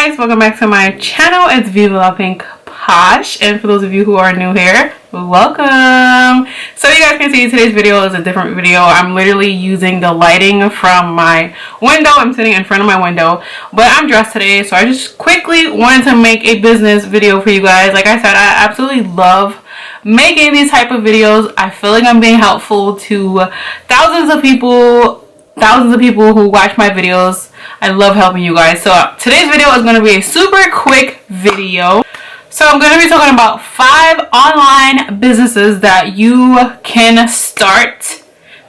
guys, welcome back to my channel. It's Viva La Pink Posh, and for those of you who are new here, welcome. So you guys can see today's video is a different video. I'm literally using the lighting from my window. I'm sitting in front of my window, but I'm dressed today, so I just quickly wanted to make a business video for you guys. Like I said, I absolutely love making these type of videos. I feel like I'm being helpful to thousands of people who watch my videos. I love helping you guys. So today's video is going to be a super quick video. So I'm going to be talking about 5 online businesses that you can start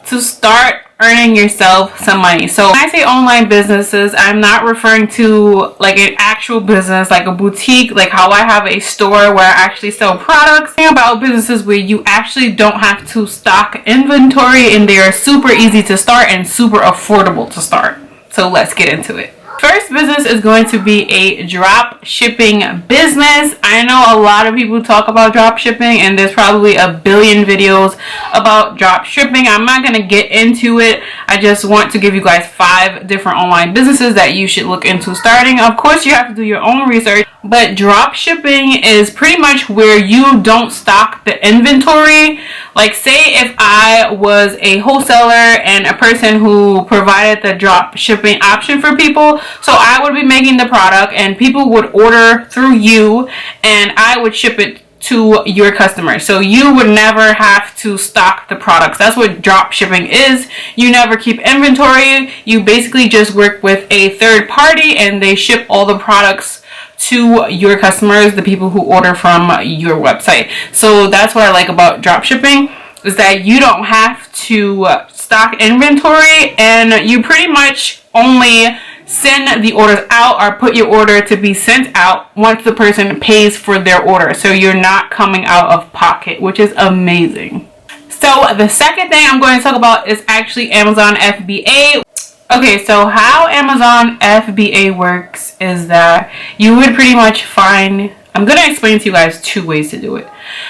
to start earning yourself some money. So when I say online businesses, I'm not referring to like an actual business, like a boutique, like how I have a store where I actually sell products. I'm talking about businesses where you actually don't have to stock inventory and they are super easy to start and super affordable to start. So let's get into it. First business is going to be a drop shipping business. I know a lot of people talk about drop shipping and there's probably a billion videos about drop shipping. I'm not going to get into it. I just want to give you guys 5 different online businesses that you should look into starting. Of course, you have to do your own research, but drop shipping is pretty much where you don't stock the inventory. Like say if I was a wholesaler and a person who provided the drop shipping option for people, so I would be making the product and people would order through you and I would ship it to your customers. So you would never have to stock the products. That's what drop shipping is. You never keep inventory. You basically just work with a third party and they ship all the products to your customers, the people who order from your website. So that's what I like about drop shipping, is that you don't have to stock inventory and you pretty much only send the orders out or put your order to be sent out once the person pays for their order. So you're not coming out of pocket, which is amazing. So the second thing I'm going to talk about is actually Amazon FBA. Okay, so how Amazon FBA works is that you would pretty much find, I'm going to explain to you guys 2 ways to do it.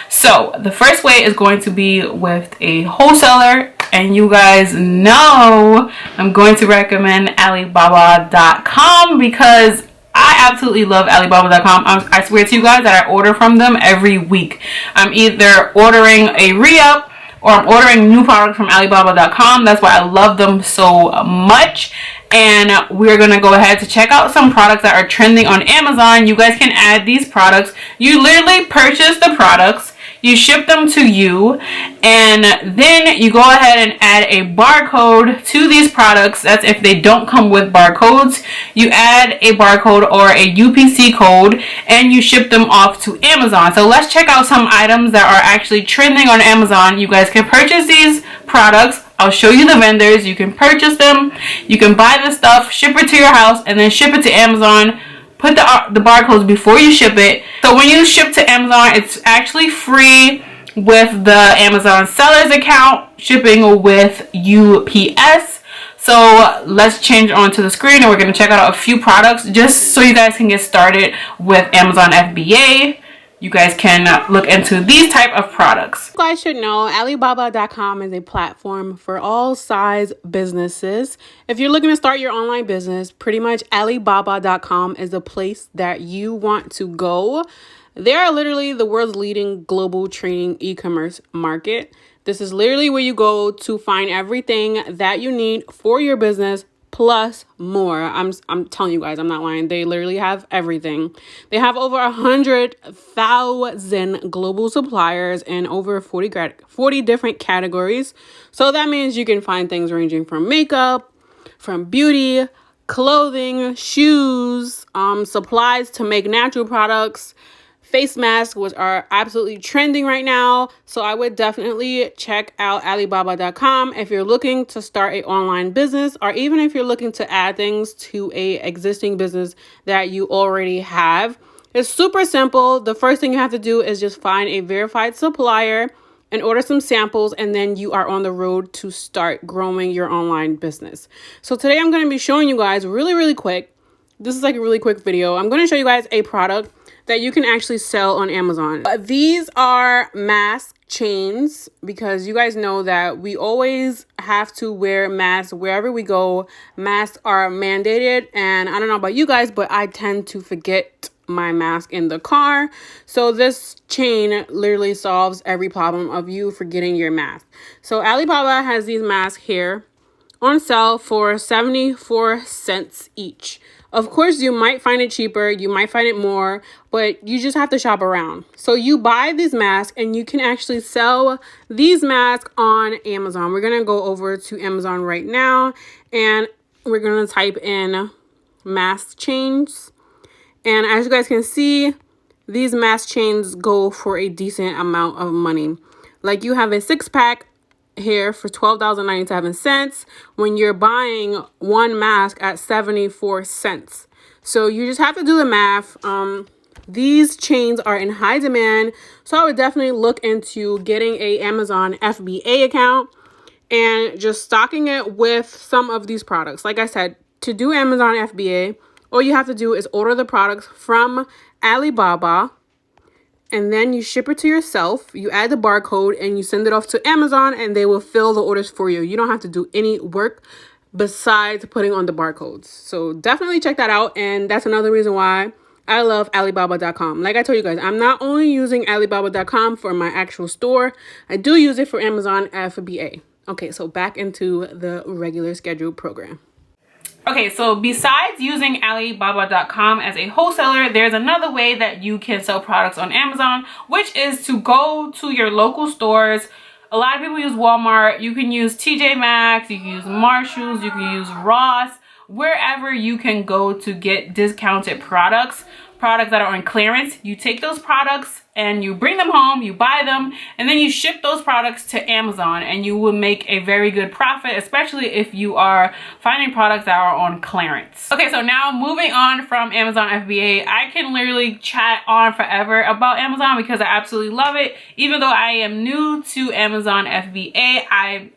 So the first way is going to be with a wholesaler, and you guys know I'm going to recommend Alibaba.com because I absolutely love Alibaba.com. I swear to you guys that I order from them every week. I'm either ordering a re-up or I'm ordering new products from Alibaba.com. That's why I love them so much. And we're going to go ahead to check out some products that are trending on Amazon. You guys can add these products. You literally purchase the products, you ship them to you, and then you go ahead and add a barcode to these products. That's if they don't come with barcodes. You add a barcode or a UPC code and you ship them off to Amazon. So let's check out some items that are actually trending on Amazon. You guys can purchase these products. I'll show you the vendors. You can purchase them. You can buy the stuff, ship it to your house, and then ship it to Amazon. Put the barcodes before you ship it. So when you ship to Amazon, it's actually free with the Amazon seller's account, shipping with UPS. So let's change onto the screen and we're going to check out a few products just so you guys can get started with Amazon FBA. You guys can look into these type of products. You guys should know Alibaba.com is a platform for all size businesses. If you're looking to start your online business, pretty much Alibaba.com is the place that you want to go. They are literally the world's leading global training e-commerce market. This is literally where you go to find everything that you need for your business, plus more. I'm telling you guys, I'm not lying. They literally have everything. They have over 100,000 global suppliers in over 40 different categories. So that means you can find things ranging from makeup, from beauty, clothing, shoes, supplies to make natural products, face masks, which are absolutely trending right now. So I would definitely check out Alibaba.com if you're looking to start an online business, or even if you're looking to add things to a existing business that you already have. It's super simple. The first thing you have to do is just find a verified supplier and order some samples, and then you are on the road to start growing your online business. So today I'm going to be showing you guys really quick. This is like a really quick video. I'm going to show you guys a product that you can actually sell on Amazon. These are mask chains, because you guys know that we always have to wear masks wherever we go. Masks are mandated, and I don't know about you guys, but I tend to forget my mask in the car. So this chain literally solves every problem of you forgetting your mask. So Alibaba has these masks here on sale for 74 cents each. Of course, you might find it cheaper, you might find it more, but you just have to shop around. So you buy these masks and you can actually sell these masks on Amazon. We're gonna go over to Amazon right now and we're gonna type in mask chains. And as you guys can see, these mask chains go for a decent amount of money. Like, you have a 6-pack here for $12.97 when you're buying one mask at 74 cents. So you just have to do the math. These chains are in high demand, so I would definitely look into getting a Amazon FBA account and just stocking it with some of these products. Like I said, to do Amazon FBA, all you have to do is order the products from Alibaba, and then you ship it to yourself. You add the barcode and you send it off to Amazon, and they will fill the orders for you. You don't have to do any work besides putting on the barcodes. So definitely check that out. And that's another reason why I love Alibaba.com. Like I told you guys, I'm not only using Alibaba.com for my actual store, I do use it for Amazon FBA. Okay, so back into the regular scheduled program. Okay, so besides using Alibaba.com as a wholesaler, there's another way that you can sell products on Amazon, which is to go to your local stores. A lot of people use Walmart. You can use TJ Maxx, you can use Marshalls, you can use Ross, wherever you can go to get discounted products that are on clearance. You take those products and you bring them home, you buy them, and then you ship those products to Amazon, and you will make a very good profit, especially if you are finding products that are on clearance. Okay, so now moving on from Amazon FBA, I can literally chat on forever about Amazon because I absolutely love it. Even though I am new to Amazon FBA,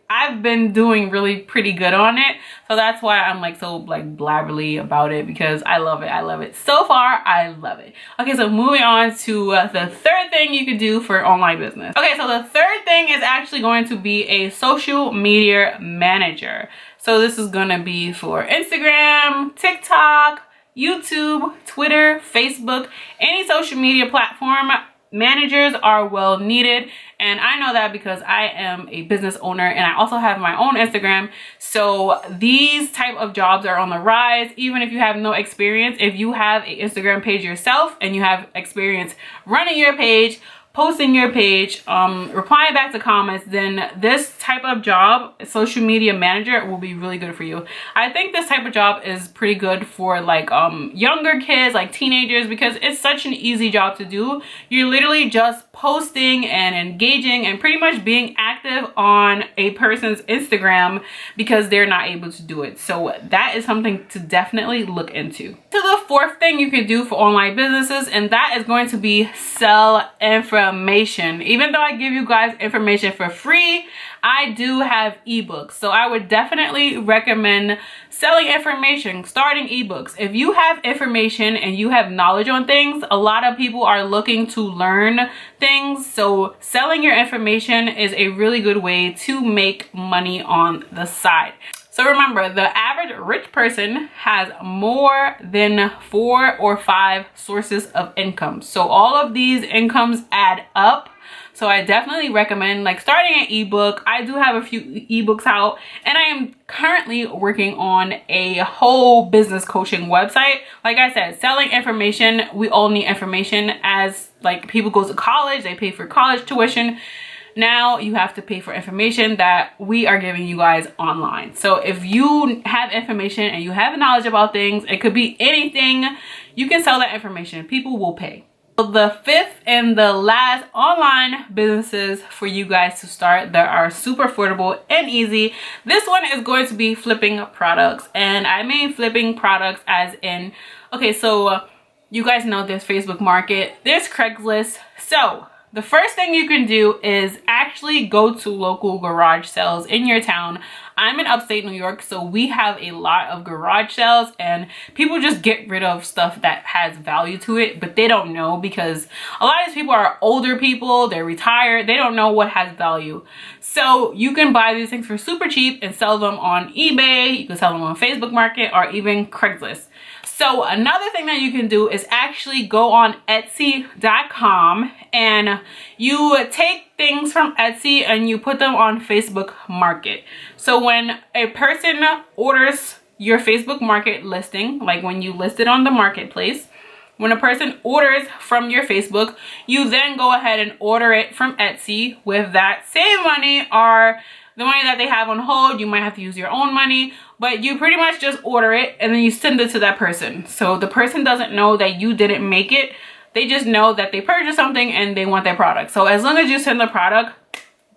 I've been doing really pretty good on it. So that's why I'm like so like blabberly about it, because I love it. I love it. So far, I love it. Okay, so moving on to the third thing you could do for online business. Okay, so the third thing is actually going to be a social media manager. So this is going to be for Instagram, TikTok, YouTube, Twitter, Facebook, any social media platform. Managers are well needed, and I know that because I am a business owner and I also have my own Instagram. So these type of jobs are on the rise. Even if you have no experience, if you have an Instagram page yourself and you have experience running your page, posting your page, replying back to comments, then this type of job, social media manager, will be really good for you. I think this type of job is pretty good for like younger kids, like teenagers, because it's such an easy job to do. You're literally just posting and engaging and pretty much being active on a person's Instagram because they're not able to do it. So that is something to definitely look into. To the fourth thing you can do for online businesses, and that is going to be sell information. Even though I give you guys information for free, I do have ebooks. So I would definitely recommend selling information, starting ebooks. If you have information and you have knowledge on things, a lot of people are looking to learn things. So selling your information is a really good way to make money on the side. So remember, the average rich person has more than 4 or 5 sources of income. So all of these incomes add up. So I definitely recommend like starting an ebook. I do have a few ebooks out, and I am currently working on a whole business coaching website. Like I said, selling information, we all need information. As like people go to college, they pay for college tuition. Now you have to pay for information that we are giving you guys online. So if you have information and you have knowledge about things, it could be anything, you can sell that information. People will pay. So the fifth and the last online businesses for you guys to start that are super affordable and easy. This one is going to be flipping products. And I mean flipping products as in, okay, so you guys know there's Facebook Market, there's Craigslist. So the first thing you can do is actually go to local garage sales in your town. I'm in upstate New York, so we have a lot of garage sales, and people just get rid of stuff that has value to it, but they don't know, because a lot of these people are older people, they're retired, they don't know what has value. So you can buy these things for super cheap and sell them on eBay, you can sell them on Facebook Market, or even Craigslist. So another thing that you can do is actually go on Etsy.com and you take things from Etsy and you put them on Facebook Market. So when a person orders your Facebook Market listing, like when you list it on the marketplace, when a person orders from your Facebook, you then go ahead and order it from Etsy with that same money, or the money that they have on hold. You might have to use your own money, but you pretty much just order it and then you send it to that person. So the person doesn't know that you didn't make it. They just know that they purchased something and they want their product. So as long as you send the product,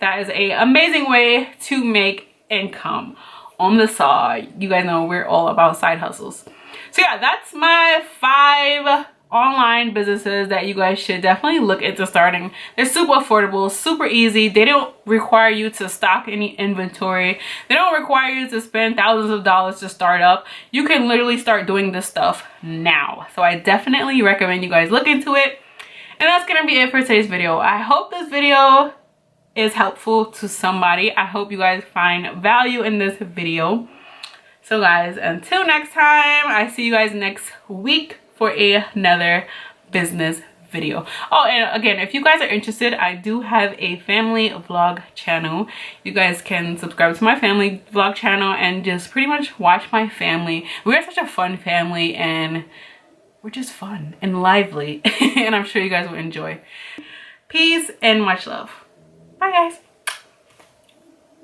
that is an amazing way to make income on the side. You guys know we're all about side hustles. So yeah, that's my 5 online businesses that you guys should definitely look into starting. They're super affordable, super easy. They don't require you to stock any inventory. They don't require you to spend thousands of dollars to start up. You can literally start doing this stuff now. So I definitely recommend you guys look into it. And that's gonna be it for today's video. I hope this video is helpful to somebody. I hope you guys find value in this video. So guys, until next time, I see you guys next week for another business video. Oh, and again, if you guys are interested, I do have a family vlog channel. You guys can subscribe to my family vlog channel and just pretty much watch my family. We're such a fun family and we're just fun and lively and I'm sure you guys will enjoy. Peace and much love. Bye guys.